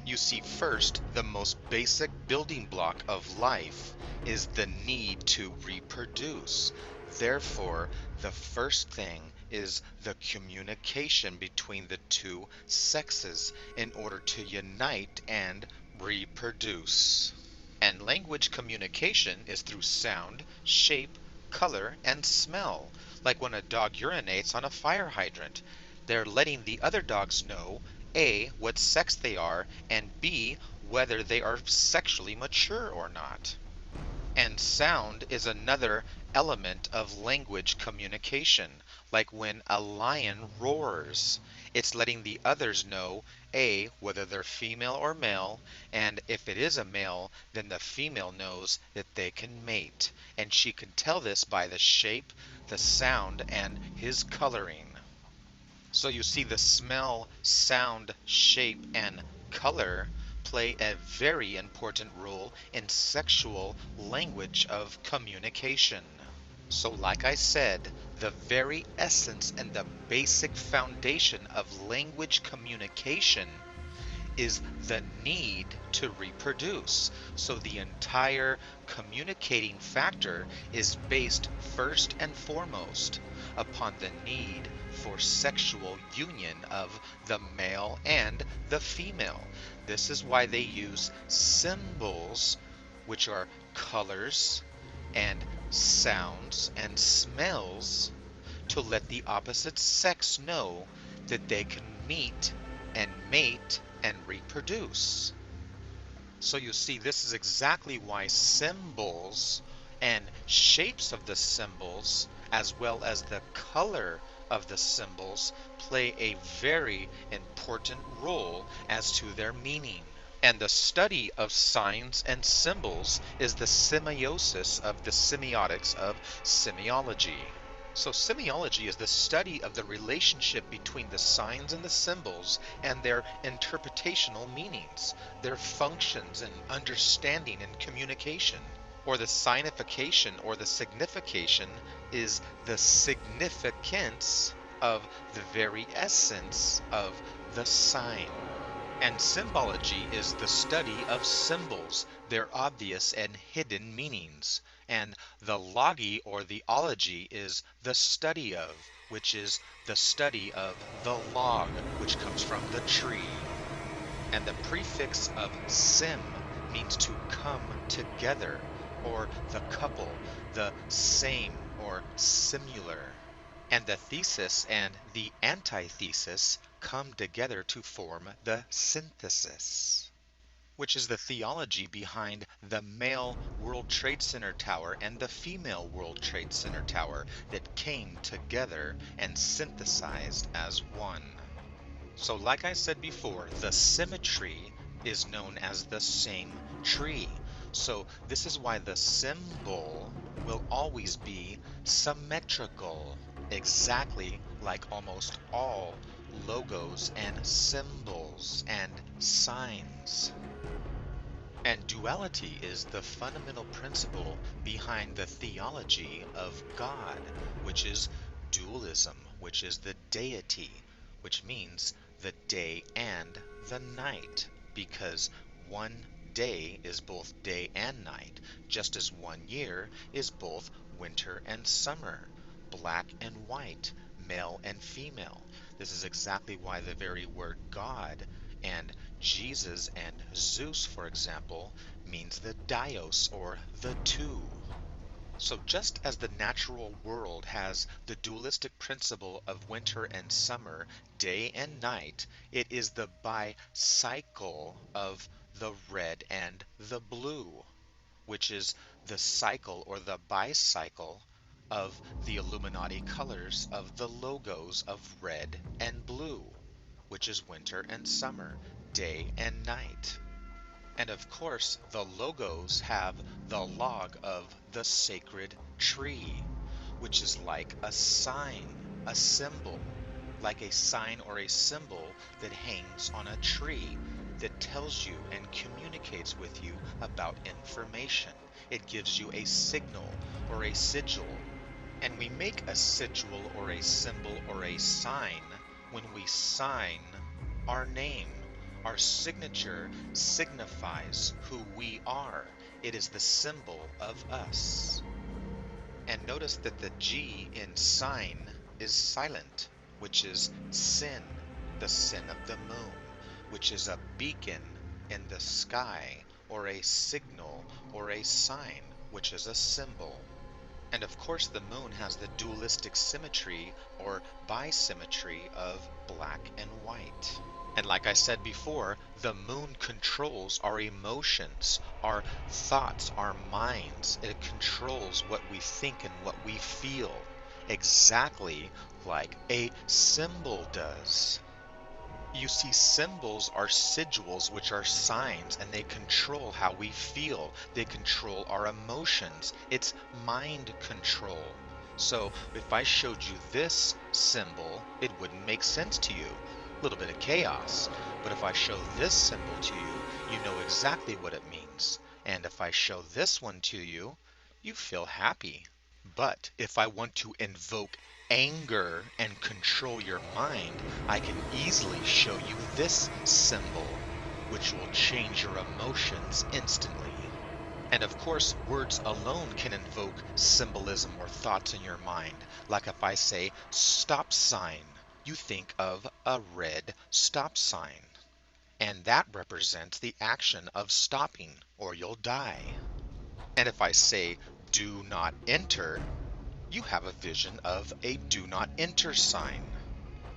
You see, first, the most basic building block of life is the need to reproduce. Therefore, the first thing is the communication between the two sexes in order to unite and reproduce. And language communication is through sound, shape, color, and smell. Like when a dog urinates on a fire hydrant. They're letting the other dogs know A, what sex they are, and B, whether they are sexually mature or not. And sound is another element of language communication, like when a lion roars. It's letting the others know, A, whether they're female or male, and if it is a male, then the female knows that they can mate. And she can tell this by the shape, the sound, and his coloring. So you see the smell, sound, shape, and color play a very important role in sexual language of communication. So like I said, the very essence and the basic foundation of language communication is the need to reproduce. So the entire communicating factor is based first and foremost upon the need for sexual union of the male and the female. This is why they use symbols, which are colors and sounds and smells, to let the opposite sex know that they can meet and mate and reproduce. So you see, this is exactly why symbols and shapes of the symbols, as well as the color of the symbols, play a very important role as to their meaning. And the study of signs and symbols is the semiosis of the semiotics of semiology. So semiology is the study of the relationship between the signs and the symbols and their interpretational meanings, their functions and understanding and communication. Or the signification or the signification is the significance of the very essence of the sign. And symbology is the study of symbols, their obvious and hidden meanings. And the logy or the ology is the study of, which is the study of the log, which comes from the tree. And the prefix of sim means to come together, or the couple, the same or similar. And the thesis and the antithesis come together to form the synthesis, which is the theology behind the male World Trade Center tower and the female World Trade Center tower that came together and synthesized as one. So like I said before, the symmetry is known as the same tree. So this is why the symbol will always be symmetrical, exactly like almost all logos and symbols and signs. And duality is the fundamental principle behind the theology of God, which is dualism, which is the deity, which means the day and the night, because one day is both day and night, just as one year is both winter and summer, black and white, male and female. This is exactly why the very word God and Jesus and Zeus, for example, means the deios or the two. So just as the natural world has the dualistic principle of winter and summer, day and night, it is the bicycle of the red and the blue, which is the cycle or the bicycle of the Illuminati colors of the logos of red and blue, which is winter and summer, day and night. And of course, the logos have the log of the sacred tree, which is like a sign, a symbol, like a sign or a symbol that hangs on a tree that tells you and communicates with you about information. It gives you a signal or a sigil. And we make a sigil or a symbol or a sign when we sign our name Our signature signifies who we are. It is the symbol of us. And notice that the G in sign is silent, which is sin, the sin of the moon, which is a beacon in the sky, or a signal, or a sign, which is a symbol. And of course, the moon has the dualistic symmetry or bisymmetry of black and white. And like I said before, the moon controls our emotions, our thoughts, our minds. It controls what we think and what we feel, exactly like a symbol does. You see, symbols are sigils, which are signs, and they control how we feel. They control our emotions. It's mind control. So if I showed you this symbol, it wouldn't make sense to you. A little bit of chaos. But if I show this symbol to you, you know exactly what it means. And if I show this one to you, you feel happy. But if I want to invoke anger and control your mind, I can easily show you this symbol, which will change your emotions instantly. And of course, words alone can invoke symbolism or thoughts in your mind. Like if I say stop sign, you think of a red stop sign. And that represents the action of stopping or you'll die. And if I say do not enter, you have a vision of a do not enter sign.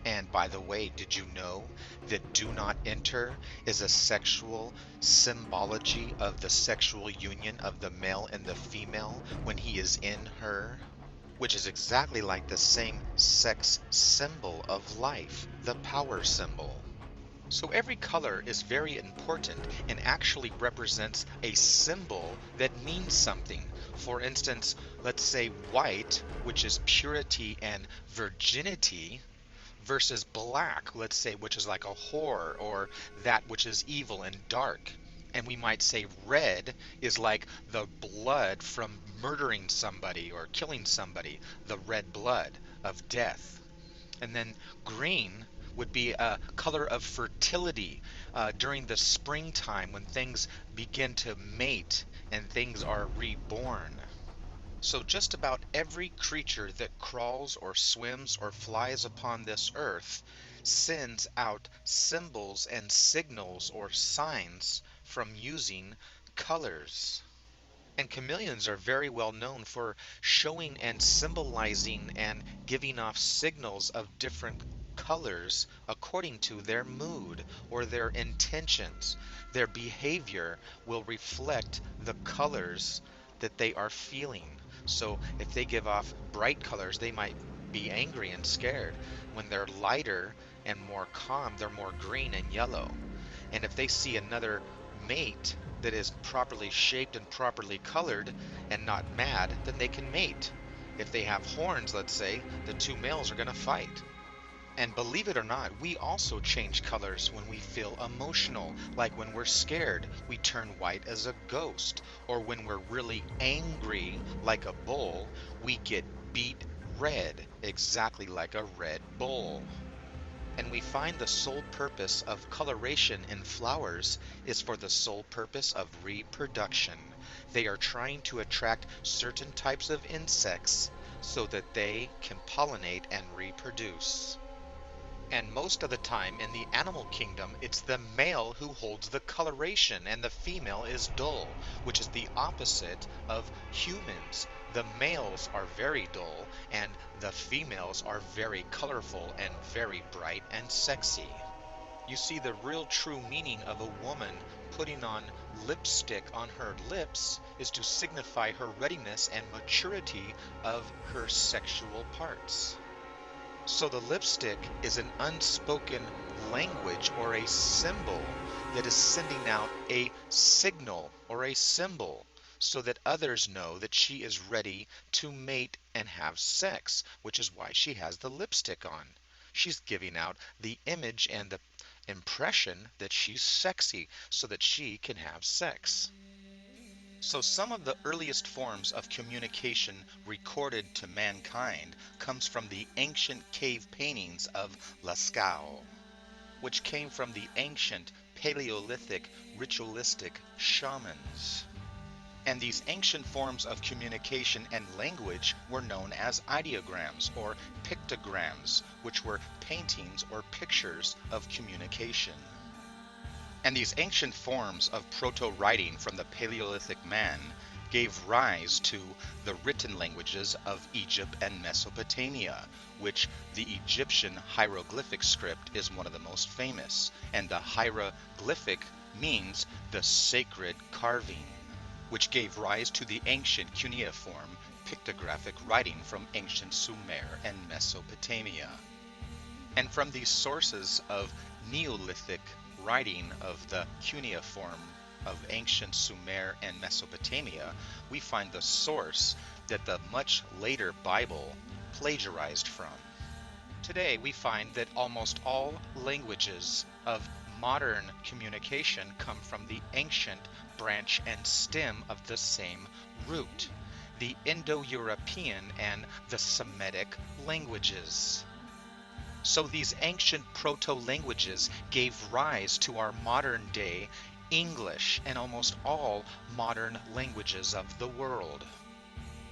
And by the way, did you know that do not enter is a sexual symbology of the sexual union of the male and the female when he is in her? Which is exactly like the same sex symbol of life, the power symbol. So every color is very important and actually represents a symbol that means something. For instance, let's say white, which is purity and virginity, versus black, let's say, which is like a whore or that which is evil and dark. And we might say red is like the blood from murdering somebody or killing somebody, the red blood of death. And then green would be a color of fertility during the springtime when things begin to mate and things are reborn. So just about every creature that crawls or swims or flies upon this earth sends out symbols and signals or signs from using colors. And chameleons are very well known for showing and symbolizing and giving off signals of different colors according to their mood or their intentions. Their behavior will reflect the colors that they are feeling. So if they give off bright colors, they might be angry and scared. When they're lighter and more calm, they're more green and yellow. And if they see another mate that is properly shaped and properly colored and not mad, then they can mate. If they have horns, let's say, the two males are going to fight. And believe it or not, we also change colors when we feel emotional. Like when we're scared, we turn white as a ghost. Or when we're really angry, like a bull, we get beet red, exactly like a red bull. And we find the sole purpose of coloration in flowers is for the sole purpose of reproduction. They are trying to attract certain types of insects so that they can pollinate and reproduce. And most of the time in the animal kingdom, it's the male who holds the coloration and the female is dull, which is the opposite of humans. The males are very dull and the females are very colorful and very bright and sexy. You see, the real true meaning of a woman putting on lipstick on her lips is to signify her readiness and maturity of her sexual parts. So the lipstick is an unspoken language or a symbol that is sending out a signal or a symbol so that others know that she is ready to mate and have sex, which is why she has the lipstick on. She's giving out the image and the impression that she's sexy so that she can have sex. So some of the earliest forms of communication recorded to mankind comes from the ancient cave paintings of Lascaux, which came from the ancient Paleolithic ritualistic shamans. And these ancient forms of communication and language were known as ideograms or pictograms, which were paintings or pictures of communication. And these ancient forms of proto-writing from the Paleolithic man gave rise to the written languages of Egypt and Mesopotamia, which the Egyptian hieroglyphic script is one of the most famous. And the hieroglyphic means the sacred carving, which gave rise to the ancient cuneiform pictographic writing from ancient Sumer and Mesopotamia. And from these sources of Neolithic writing of the cuneiform of ancient Sumer and Mesopotamia, we find the source that the much later Bible plagiarized from. Today we find that almost all languages of modern communication come from the ancient branch and stem of the same root, the Indo-European and the Semitic languages. So these ancient proto-languages gave rise to our modern day English and almost all modern languages of the world.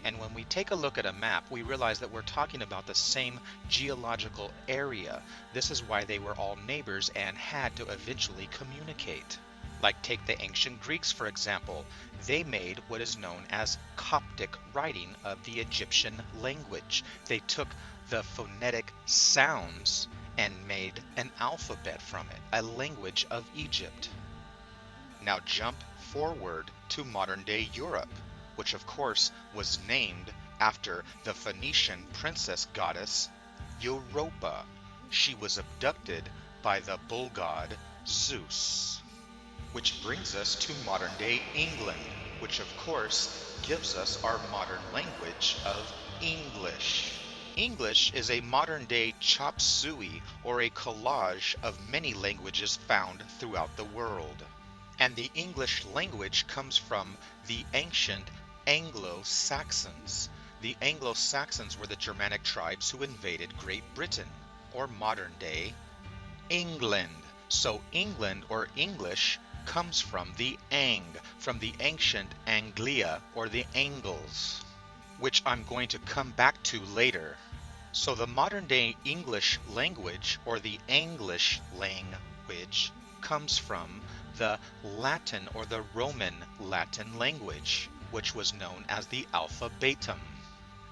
And when we take a look at a map, we realize that we're talking about the same geological area. This is why they were all neighbors and had to eventually communicate. Like take the ancient Greeks, for example. They made what is known as Coptic writing of the Egyptian language. They took the phonetic sounds and made an alphabet from it, a language of Egypt. Now jump forward to modern-day Europe, which of course was named after the Phoenician princess goddess Europa. She was abducted by the bull god Zeus. Which brings us to modern-day England, which of course gives us our modern language of English. English is a modern-day chop suey or a collage of many languages found throughout the world. And the English language comes from the ancient Anglo-Saxons. The Anglo-Saxons were the Germanic tribes who invaded Great Britain, or modern-day England. So England or English comes from the from the ancient Anglia or the Angles, which I'm going to come back to later. So the modern-day English language or the English language comes from the Latin or the Roman Latin language, which was known as the alphabetum.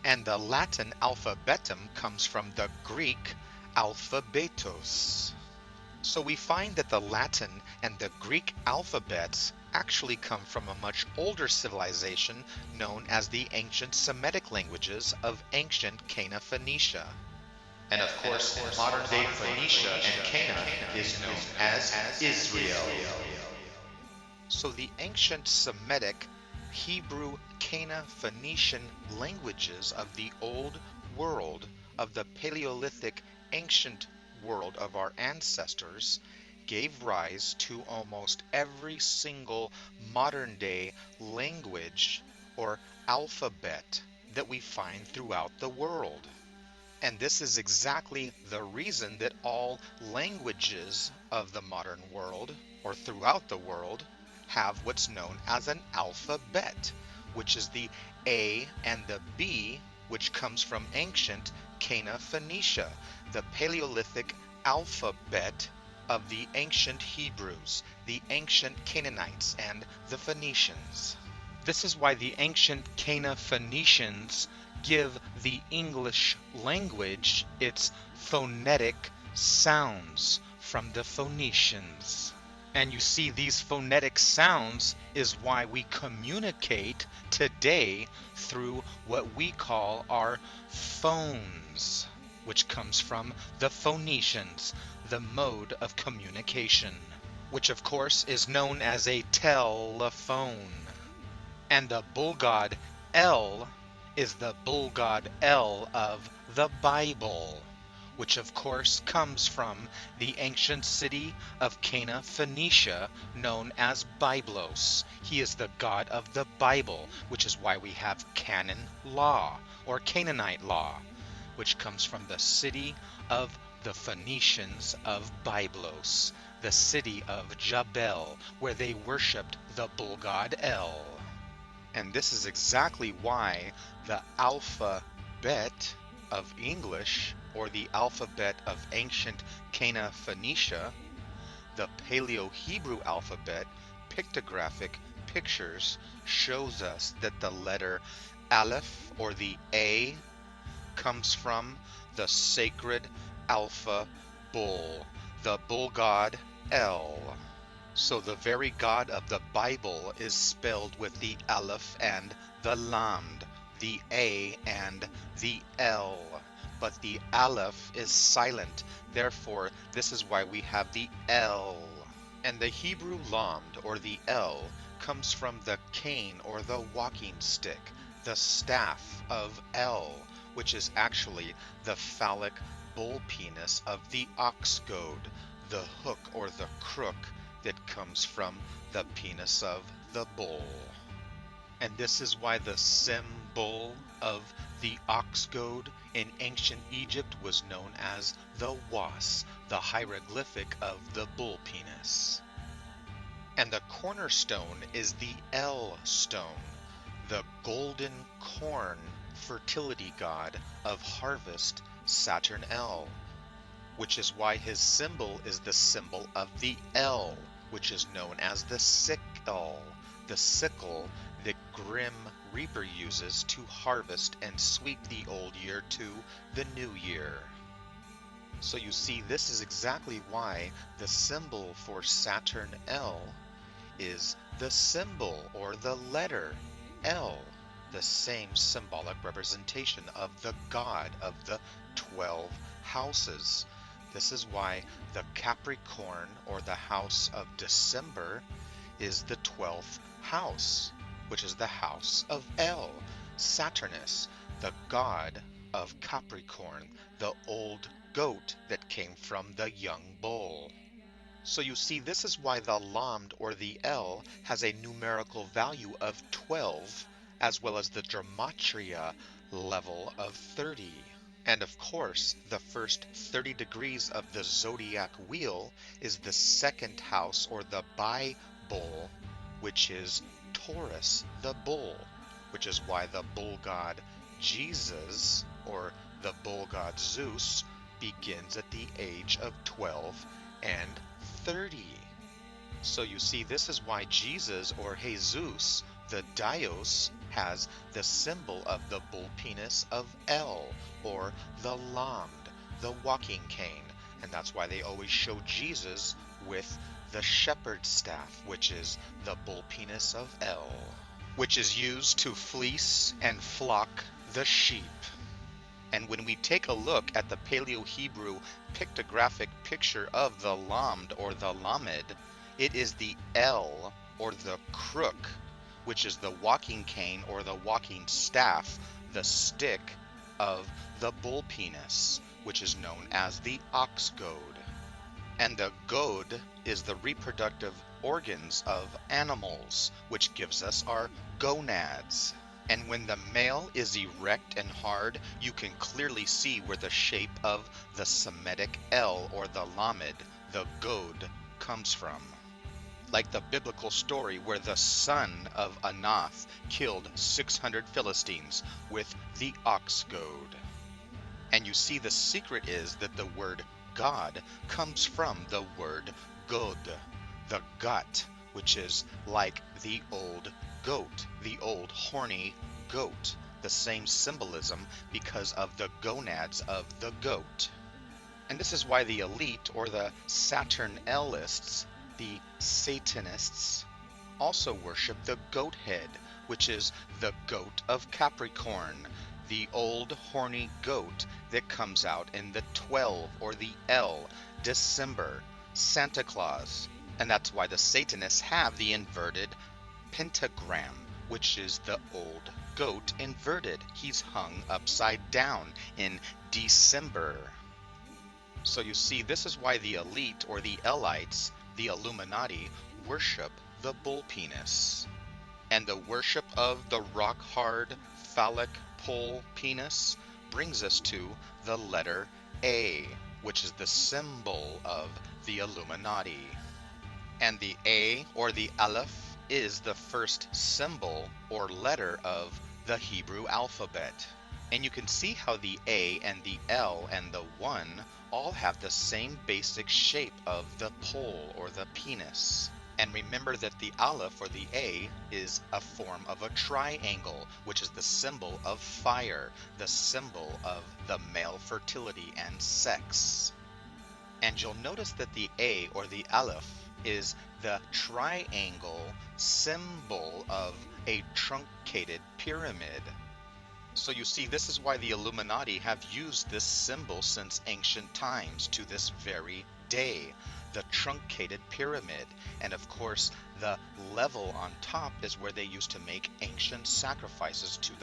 And the Latin alphabetum comes from the Greek alphabetos. So we find that the Latin and the Greek alphabets actually come from a much older civilization known as the ancient Semitic languages of ancient Cana Phoenicia. And of course, modern-day Phoenicia and Cana is known as Israel. So the ancient Semitic, Hebrew, Cana Phoenician languages of the old world, of the Paleolithic ancient world of our ancestors, gave rise to almost every single modern-day language or alphabet that we find throughout the world. And this is exactly the reason that all languages of the modern world, or throughout the world, have what's known as an alphabet, which is the A and the B, which comes from ancient Cana Phoenicia, the Paleolithic alphabet of the ancient Hebrews, the ancient Canaanites, and the Phoenicians. This is why the ancient Cana Phoenicians give the English language its phonetic sounds from the Phoenicians. And you see, these phonetic sounds is why we communicate today through what we call our phones, which comes from the Phoenicians, the mode of communication, which of course is known as a telephone. And the bull god El is the bull god El of the Bible, which of course comes from the ancient city of Cana Phoenicia known as Byblos. He is the god of the Bible, which is why we have canon law or Canaanite law, which comes from the city of the Phoenicians of Byblos, the city of Jabel, where they worshipped the bull god El. And this is exactly why the alphabet of English, or the alphabet of ancient Cana Phoenicia, the Paleo-Hebrew alphabet, pictographic pictures, shows us that the letter Aleph, or the A, comes from the sacred Alpha bull, the bull god El. So the very God of the Bible is spelled with the Aleph and the Lamd, the A and the L. But the Aleph is silent, therefore this is why we have the L. And the Hebrew Lamd, or the L, comes from the cane, or the walking stick, the staff of El, which is actually the phallic bull penis of the ox goad, the hook or the crook that comes from the penis of the bull. And this is why the symbol of the ox goad in ancient Egypt was known as the was, the hieroglyphic of the bull penis. And the cornerstone is the El stone, the golden corn fertility god of harvest, Saturn El, which is why his symbol is the symbol of the El, which is known as the sickle, the sickle that Grim Reaper uses to harvest and sweep the old year to the new year. So you see, this is exactly why the symbol for Saturn L is the symbol, or the letter L, the same symbolic representation of the god of the 12 houses. This is why the Capricorn, or the house of December, is the 12th house, which is the house of El, Saturnus, the god of Capricorn, the old goat that came from the young bull. So you see, this is why the Lamd, or the El, has a numerical value of 12, as well as the gematria level of 30. And of course, the first 30 degrees of the zodiac wheel is the second house, or the bi-bull, which is Taurus, the bull, which is why the bull god Jesus, or the bull god Zeus, begins at the age of 12 and 30. So you see, this is why Jesus, or Jesus, the Dios, has the symbol of the bull penis of El, or the Lamd, the walking cane. And that's why they always show Jesus with the shepherd's staff, which is the bull penis of El, which is used to fleece and flock the sheep. And when we take a look at the Paleo-Hebrew pictographic picture of the Lamd, or the Lamed, it is the L, or the crook, which is the walking cane, or the walking staff, the stick of the bull penis, which is known as the ox goad. And the goad is the reproductive organs of animals, which gives us our gonads. And when the male is erect and hard, you can clearly see where the shape of the Semitic L, or the Lamed, the goad, comes from. Like the biblical story where the son of Anath killed 600 Philistines with the ox goad. And you see, the secret is that the word God comes from the word God, the gut, which is like the old goat, the old horny goat, the same symbolism because of the gonads of the goat. And this is why the elite, or the Saturnalists, the Satanists, also worship the goat head, which is the goat of Capricorn, the old horny goat that comes out in the 12, or the L, December, Santa Claus. And that's why the Satanists have the inverted pentagram, which is the old goat inverted. He's hung upside down in December. So you see, this is why the elite, or the Elites, the Illuminati, worship the bull penis. And the worship of the rock-hard phallic pole penis brings us to the letter A. which is the symbol of the Illuminati. And the A, or the Aleph, is the first symbol or letter of the Hebrew alphabet. And you can see how the A and the L and the 1 all have the same basic shape of the pole or the penis. And remember that the Aleph, or the A, is a form of a triangle, which is the symbol of fire, the symbol of the male fertility and sex. And you'll notice that the A, or the Aleph, is the triangle symbol of a truncated pyramid. So you see, this is why the Illuminati have used this symbol since ancient times to this very day. The truncated pyramid. And of course, the level on top is where they used to make ancient sacrifices to